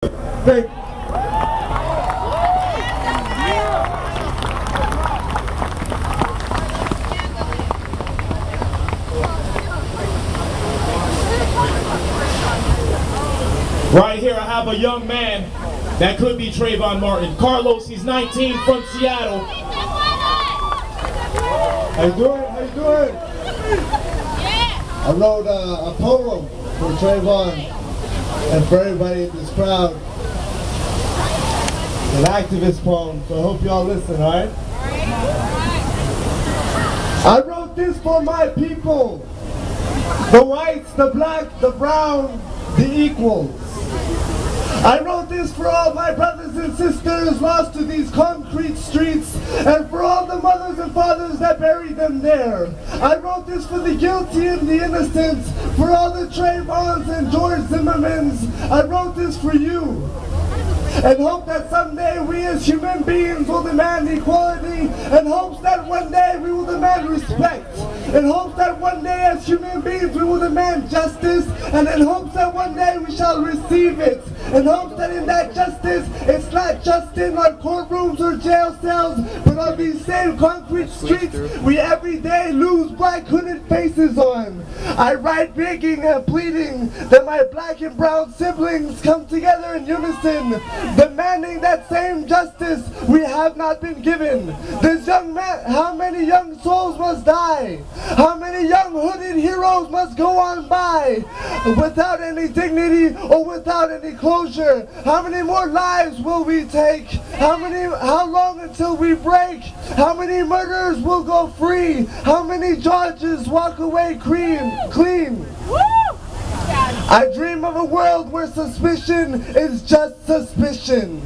Thank Right here I have a young man that could be Trayvon Martin. Carlos, he's 19 from Seattle. How you doing? How you doing? I wrote a poem for Trayvon and for everybody in this crowd. An activist poem, so I hope y'all listen, alright? I wrote this for my people. The whites, the black, the brown, the equals. I wrote this for all my brothers and sisters lost to these concrete streets, and for all the mothers and fathers that buried them there. I wrote this for the guilty and the innocent, for all the Trayvons and George Zimmermans. I wrote this for you, and hope that someday we as human beings will demand equality, and hopes that one day we will demand respect, in hopes that one day as human beings we will demand justice, and in hopes that one day we shall receive it, in hopes that in that justice it's not just in our courtrooms or jail cells, but on these same concrete streets we every day lose black hooded faces on. I write begging and pleading that my black and brown siblings come together in unison, demanding that same justice we have not been given. This young man, how many young souls must die? How many young hooded heroes must go on by without any dignity or without any closure? How many more lives will we take? How long until we break? How many murderers will go free? How many judges walk away clean? I dream of a world where suspicion is just suspicion.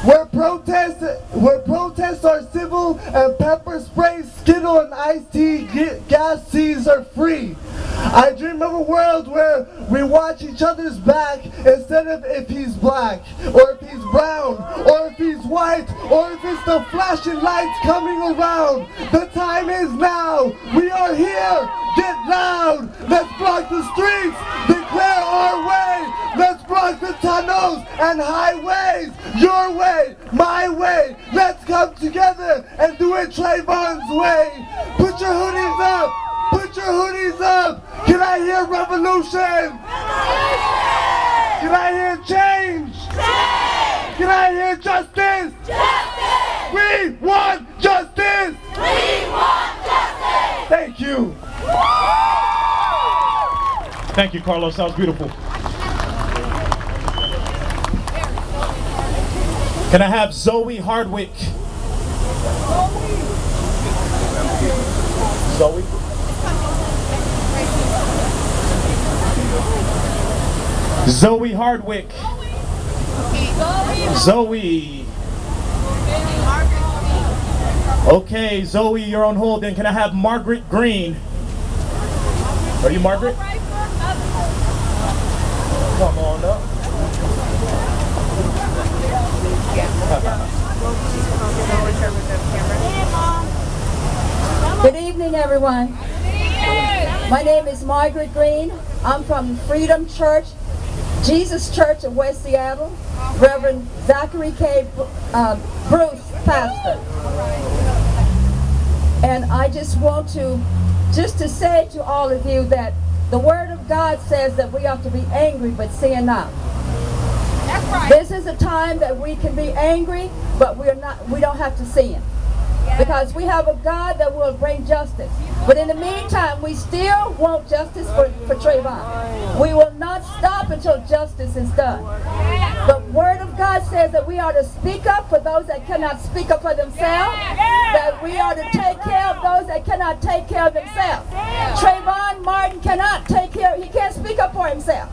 Where protests are civil and pepper spray, Skittle and iced tea gas seas are free. I dream of a world where we watch each other's back instead of if he's black, or if he's brown, or if he's white, or if it's the flashing lights coming around. The time is now. We are here. Get loud. Let's block the streets. Declare our way. Let's block the tunnels and highways. Your way, my way. Let's come together and do it Trayvon's way. Put your hoodies up. Put your hoodies up. Can I hear revolution? Can I hear change? Can I hear justice? We want justice. Thank you. Thank you, Carlos. That was beautiful. Can I have Zoe Hardwick? Zoe? Zoe Hardwick. Zoe. Okay, Zoe, you're on hold. Then can I have Margaret Green? Are you Margaret? Come on up. Good evening, everyone. My name is Margaret Green. I'm from Freedom Church, Jesus Church of West Seattle. Reverend Zachary K. Bruce, pastor. And I just want to say to all of you that the Word of God says that we ought to be angry but sin not. That's right. This is a time that we can be angry, but we don't have to sin. Because we have a God that will bring justice. But in the meantime, we still want justice for Trayvon. We will not stop until justice is done. The Word of God says that we are to speak up for those that cannot speak up for themselves. That we are to take care of those that cannot take care of themselves. Trayvon Martin cannot take care, he can't speak up for himself.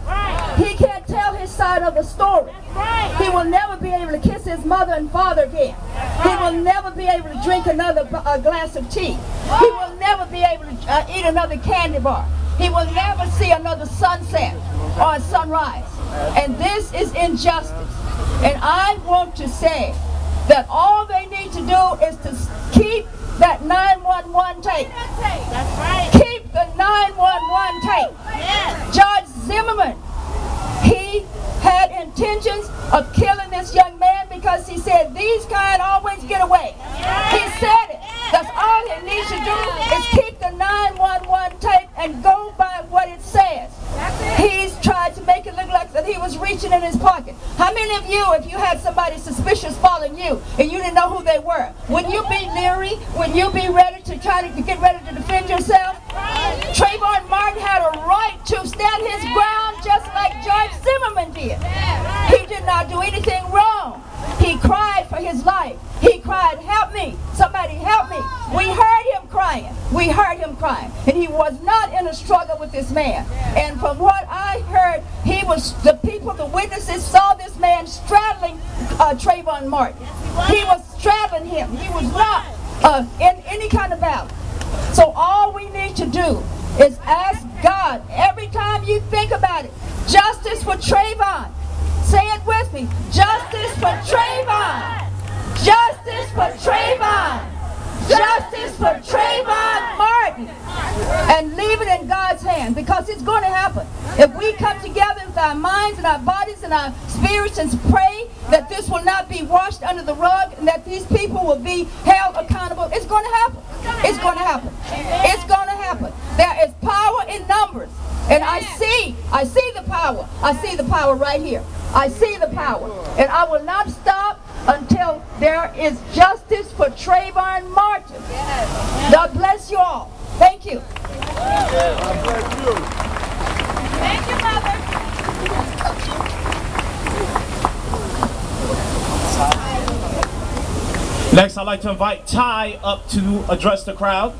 He can't tell his side of the story. He will never be able to kiss his mother and father again. He will never be able to drink another glass of tea. He will never be able to eat another candy bar. He will never see another sunset or a sunrise. And this is injustice. And I want to say that all they need to do is to keep that 911 tape. That's right. Keep the 911 tape. Yes. George Zimmerman, he had intentions of killing this young man because he said these kind always get away. He said it. That's all he needs to do is keep the 911 tape and go by what it says. He's tried to make it look like that he was reaching in his pocket. How many of you, if you had somebody suspicious following you and you didn't know who they were, wouldn't you be leery? Wouldn't you be ready to try to get ready to defend yourself? Trayvon Martin had a right to stand his ground just like George Zimmerman did. He did not do anything wrong. He cried for his life. He cried, help me, somebody help me. We heard him crying. We heard him crying. And he was not in a struggle with this man. And from what I heard, he was, the people, the witnesses saw this man straddling Trayvon Martin. He was straddling him. He was not in any kind of battle. So all we need to do is ask God, every time you think about it, justice for Trayvon. Say it with me. Justice for Trayvon. Justice for Trayvon. Justice for Trayvon Martin. And leave it in God's hand, because it's going to happen. If we come together with our minds and our bodies and our spirits and pray that this will not be washed under the rug and that these people will be held accountable, it's going to happen. It's going to happen. It's going to happen. There is power in numbers. And I see the power. I see the power right here. I see the power. And I will not stop until there is justice for Trayvon Martin. God bless you all. Thank you. God bless you. Thank you, Mother. Next, I'd like to invite Ty up to address the crowd.